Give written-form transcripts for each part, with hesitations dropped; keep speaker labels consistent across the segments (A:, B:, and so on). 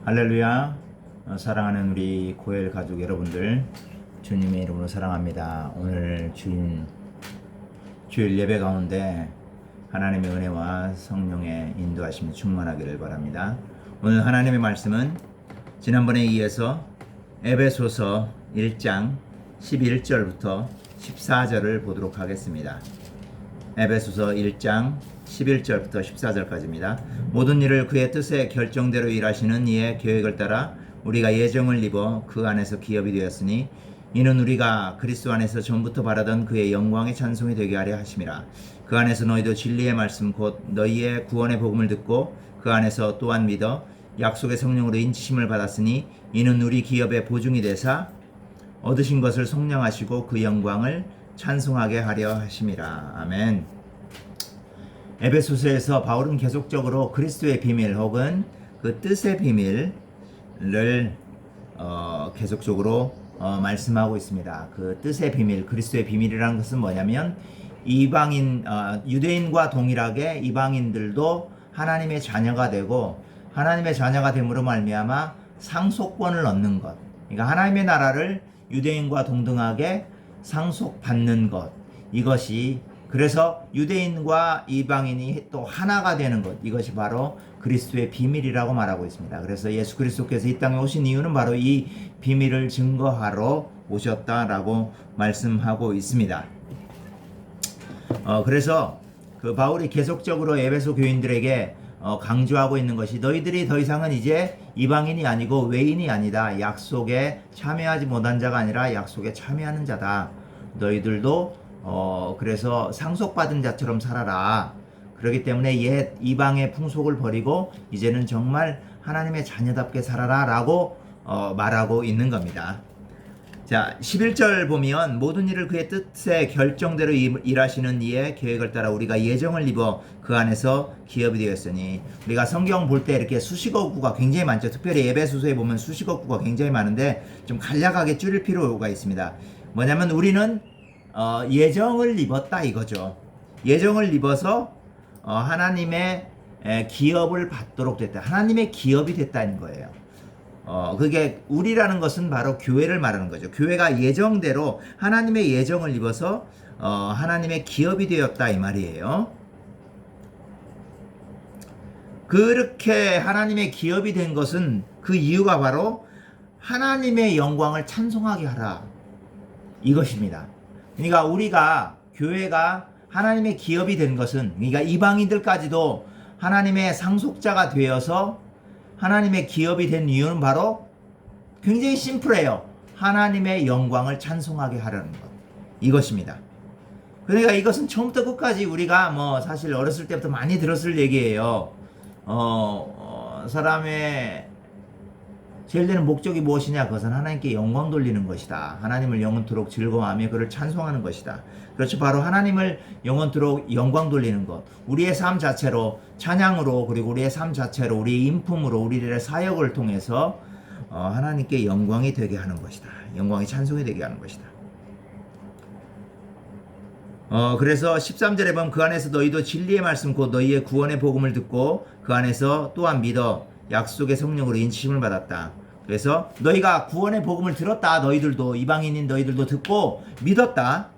A: 할렐루야. 사랑하는 우리 고엘 가족 여러분들, 주님의 이름으로 사랑합니다. 오늘 주일 예배 가운데 하나님의 은혜와 성령의 인도하심이 충만하기를 바랍니다. 오늘 하나님의 말씀은 지난번에 이어서 에베소서 1장 11절부터 14절을 보도록 하겠습니다. 에베소서 1장 11절부터 14절까지입니다. 모든 일을 그의 뜻에 결정대로 일하시는 이의 계획을 따라 우리가 예정을 입어 그 안에서 기업이 되었으니 이는 우리가 그리스도 안에서 전부터 바라던 그의 영광의 찬송이 되게 하려 하심이라. 그 안에서 너희도 진리의 말씀 곧 너희의 구원의 복음을 듣고 그 안에서 또한 믿어 약속의 성령으로 인치심을 받았으니 이는 우리 기업의 보증이 되사 얻으신 것을 속량하시고 그 영광을 찬송하게 하려 하심이라. 아멘. 에베소서에서 바울은 계속적으로 그리스도의 비밀 혹은 그 뜻의 비밀을 계속적으로 말씀하고 있습니다. 그 뜻의 비밀, 그리스도의 비밀이라는 것은 뭐냐면 유대인과 동일하게 이방인들도 하나님의 자녀가 되고 하나님의 자녀가 됨으로 말미암아 상속권을 얻는 것. 그러니까 하나님의 나라를 유대인과 동등하게 상속받는 것. 이것이 그래서 유대인과 이방인이 또 하나가 되는 것, 이것이 바로 그리스도의 비밀이라고 말하고 있습니다. 그래서 예수 그리스도께서 이 땅에 오신 이유는 바로 이 비밀을 증거하러 오셨다라고 말씀하고 있습니다. 그래서 그 바울이 계속적으로 에베소 교인들에게 강조하고 있는 것이 너희들이 더 이상은 이제 이방인이 아니고 외인이 아니다. 약속에 참여하지 못한 자가 아니라 약속에 참여하는 자다. 너희들도 그래서 상속받은 자처럼 살아라. 그렇기 때문에 옛 이방의 풍속을 버리고 이제는 정말 하나님의 자녀답게 살아라 라고 말하고 있는 겁니다. 자, 11절 보면 모든 일을 그의 뜻에 결정대로 일하시는 이의 계획을 따라 우리가 예정을 입어 그 안에서 기업이 되었으니. 우리가 성경 볼 때 이렇게 수식어구가 굉장히 많죠. 특별히 에베소서에 보면 수식어구가 굉장히 많은데 좀 간략하게 줄일 필요가 있습니다. 뭐냐면 우리는 예정을 입었다 이거죠. 예정을 입어서 하나님의 기업을 받도록 됐다. 하나님의 기업이 됐다는 거예요. 그게 우리라는 것은 바로 교회를 말하는 거죠. 교회가 예정대로 하나님의 예정을 입어서 하나님의 기업이 되었다 이 말이에요. 그렇게 하나님의 기업이 된 것은 그 이유가 바로 하나님의 영광을 찬송하게 하라 이것입니다. 그러니까 우리가 교회가 하나님의 기업이 된 것은 그러니까 이방인들까지도 하나님의 상속자가 되어서 하나님의 기업이 된 이유는 바로 굉장히 심플해요. 하나님의 영광을 찬송하게 하려는 것. 이것입니다. 그러니까 이것은 처음부터 끝까지 우리가 사실 어렸을 때부터 많이 들었을 얘기예요. 사람의 제일 되는 목적이 무엇이냐? 그것은 하나님께 영광 돌리는 것이다. 하나님을 영원토록 즐거워하며 그를 찬송하는 것이다. 그렇죠. 바로 하나님을 영원토록 영광 돌리는 것. 우리의 삶 자체로 찬양으로 그리고 우리의 삶 자체로 우리의 인품으로 우리들의 사역을 통해서 하나님께 영광이 되게 하는 것이다. 영광이 찬송이 되게 하는 것이다. 그래서 13절에 보면 그 안에서 너희도 진리의 말씀 곧 너희의 구원의 복음을 듣고 그 안에서 또한 믿어 약속의 성령으로 인치심을 받았다. 그래서 너희가 구원의 복음을 들었다. 너희들도 이방인인 너희들도 듣고 믿었다.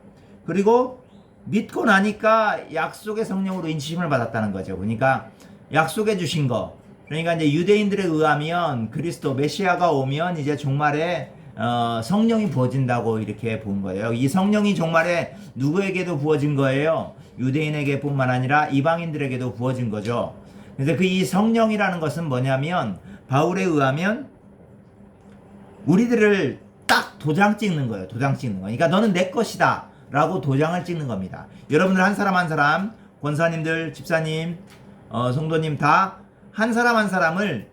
A: 그리고 믿고 나니까 약속의 성령으로 인치심을 받았다는 거죠. 그러니까 약속해 주신 거. 그러니까 이제 유대인들에 의하면 그리스도 메시아가 오면 이제 종말에 성령이 부어진다고 이렇게 본 거예요. 이 성령이 종말에 누구에게도 부어진 거예요? 유대인에게뿐만 아니라 이방인들에게도 부어진 거죠. 그래서 이 성령이라는 것은 뭐냐면 바울에 의하면 우리들을 딱 도장 찍는 거예요. 도장 찍는 거. 그러니까 너는 내 것이다 라고 도장을 찍는 겁니다. 여러분들 한 사람 한 사람, 권사님들, 집사님, 성도님 다 한 사람 한 사람을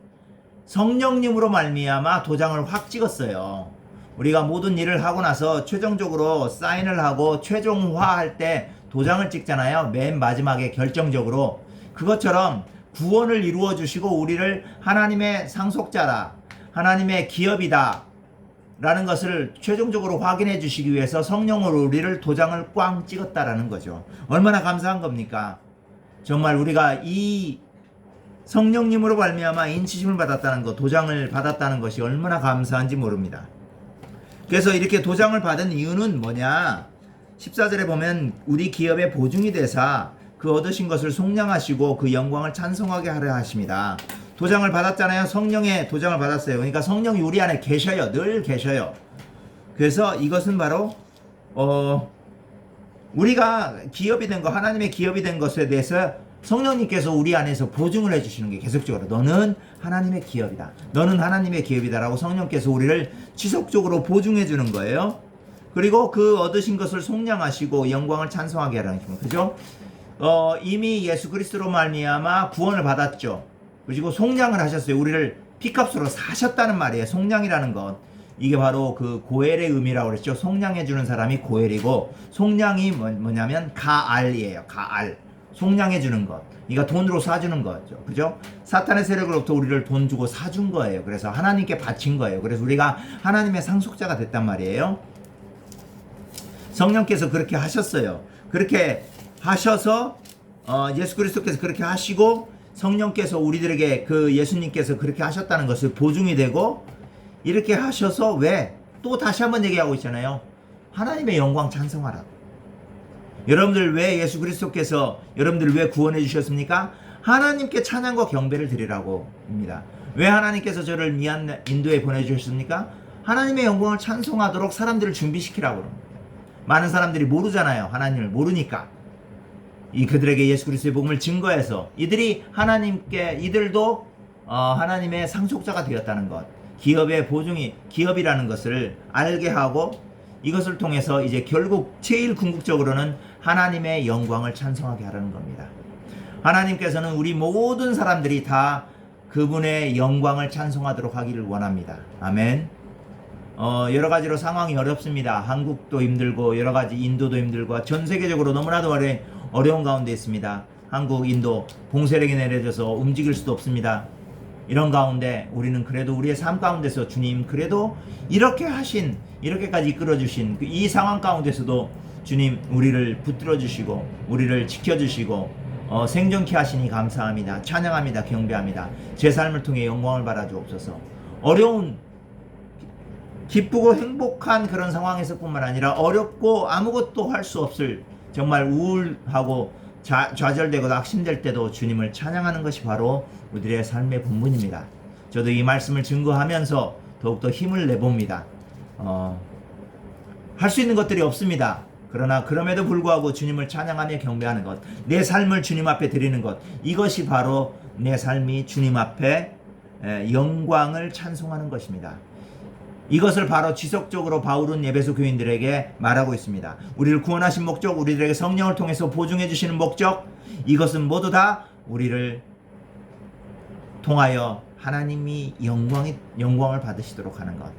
A: 성령님으로 말미암아 도장을 확 찍었어요. 우리가 모든 일을 하고 나서 최종적으로 사인을 하고 최종화할 때 도장을 찍잖아요. 맨 마지막에 결정적으로. 그것처럼 구원을 이루어 주시고 우리를 하나님의 상속자다, 하나님의 기업이다 라는 것을 최종적으로 확인해 주시기 위해서 성령으로 우리를 도장을 꽝 찍었다라는 거죠. 얼마나 감사한 겁니까? 정말 우리가 이 성령님으로 말미암아 인치심을 받았다는 것, 도장을 받았다는 것이 얼마나 감사한지 모릅니다. 그래서 이렇게 도장을 받은 이유는 뭐냐? 14절에 보면 우리 기업의 보증이 되사 그 얻으신 것을 속량하시고 그 영광을 찬송하게 하려 하십니다. 도장을 받았잖아요. 성령의 도장을 받았어요. 그러니까 성령이 우리 안에 계셔요. 늘 계셔요. 그래서 이것은 바로 우리가 기업이 된 것, 하나님의 기업이 된 것에 대해서 성령님께서 우리 안에서 보증을 해주시는 게 계속적으로 너는 하나님의 기업이다. 너는 하나님의 기업이다라고 성령께서 우리를 지속적으로 보증해 주는 거예요. 그리고 그 얻으신 것을 속량하시고 영광을 찬송하게 하라는 겁니다. 그죠? 이미 예수 그리스도로 말미암아 구원을 받았죠. 그리고 속량을 하셨어요. 우리를 피값으로 사셨다는 말이에요. 속량이라는 것. 이게 바로 그 고엘의 의미라고 그랬죠. 속량해 주는 사람이 고엘이고, 속량이 뭐냐면 가알이에요. 가알. 속량해 주는 것. 이거 돈으로 사주는 거죠. 그죠? 사탄의 세력으로부터 우리를 돈 주고 사준 거예요. 그래서 하나님께 바친 거예요. 그래서 우리가 하나님의 상속자가 됐단 말이에요. 성령께서 그렇게 하셨어요. 그렇게 하셔서 예수 그리스도께서 그렇게 하시고 성령께서 우리들에게 그 예수님께서 그렇게 하셨다는 것을 보증이 되고, 이렇게 하셔서 왜? 또 다시 한번 얘기하고 있잖아요. 하나님의 영광 찬송하라고. 여러분들 왜 예수 그리스도께서 여러분들 왜 구원해 주셨습니까? 하나님께 찬양과 경배를 드리라고입니다. 왜 하나님께서 저를 인도에 보내주셨습니까? 하나님의 영광을 찬송하도록 사람들을 준비시키라고 합니다. 많은 사람들이 모르잖아요. 하나님을 모르니까. 그들에게 예수 그리스도의 복음을 증거해서 이들도 하나님의 상속자가 되었다는 것, 기업의 보증이 기업이라는 것을 알게 하고, 이것을 통해서 이제 결국 제일 궁극적으로는 하나님의 영광을 찬송하게 하라는 겁니다. 하나님께서는 우리 모든 사람들이 다 그분의 영광을 찬송하도록 하기를 원합니다. 아멘. 여러 가지로 상황이 어렵습니다. 한국도 힘들고 여러 가지 인도도 힘들고 전 세계적으로 너무나도 어려운 가운데 있습니다. 한국, 인도 봉쇄령이 내려져서 움직일 수도 없습니다. 이런 가운데 우리는 그래도 우리의 삶 가운데서 주님 그래도 이렇게까지 이끌어주신 이 상황 가운데서도 주님 우리를 붙들어 주시고 우리를 지켜주시고 생존케 하시니 감사합니다. 찬양합니다. 경배합니다. 제 삶을 통해 영광을 받아 주옵소서. 어려운 기쁘고 행복한 그런 상황에서 뿐만 아니라 어렵고 아무것도 할 수 없을 정말 우울하고 좌절되고 낙심될 때도 주님을 찬양하는 것이 바로 우리의 삶의 본분입니다. 저도 이 말씀을 증거하면서 더욱더 힘을 내봅니다. 할 수 있는 것들이 없습니다. 그러나 그럼에도 불구하고 주님을 찬양하며 경배하는 것, 내 삶을 주님 앞에 드리는 것, 이것이 바로 내 삶이 주님 앞에 영광을 찬송하는 것입니다. 이것을 바로 지속적으로 바울은 에베소 교인들에게 말하고 있습니다. 우리를 구원하신 목적, 우리들에게 성령을 통해서 보증해 주시는 목적, 이것은 모두 다 우리를 통하여 하나님이 영광을 받으시도록 하는 것.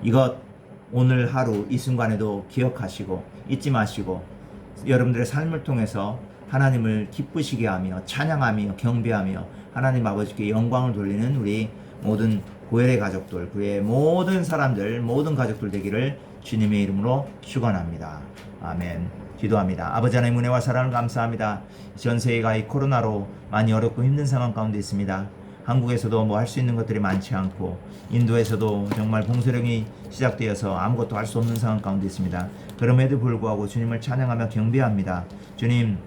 A: 이것 오늘 하루 이 순간에도 기억하시고 잊지 마시고 여러분들의 삶을 통해서 하나님을 기쁘시게 하며 찬양하며 경배하며 하나님 아버지께 영광을 돌리는 우리 모든 고엘의 가족들, 그의 모든 사람들, 모든 가족들 되기를 주님의 이름으로 축원합니다. 아멘. 기도합니다. 아버지 하나님 은혜와 사랑을 감사합니다. 전 세계가 이 코로나로 많이 어렵고 힘든 상황 가운데 있습니다. 한국에서도 뭐 할 수 있는 것들이 많지 않고 인도에서도 정말 봉쇄령이 시작되어서 아무것도 할 수 없는 상황 가운데 있습니다. 그럼에도 불구하고 주님을 찬양하며 경배합니다. 주님,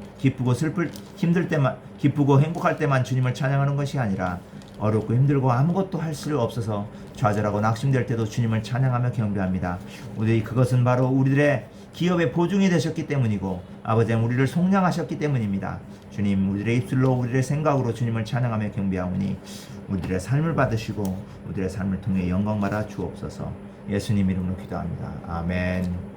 A: 힘들 때만, 기쁘고 행복할 때만 주님을 찬양하는 것이 아니라 어렵고 힘들고 아무것도 할 수 없어서 좌절하고 낙심될 때도 주님을 찬양하며 경배합니다. 그것은 바로 우리들의 기업의 보증이 되셨기 때문이고 아버지 우리를 속량하셨기 때문입니다. 주님, 우리들의 입술로 우리의 생각으로 주님을 찬양하며 경배하오니 우리들의 삶을 받으시고 우리들의 삶을 통해 영광 받아 주옵소서. 예수님 이름으로 기도합니다. 아멘.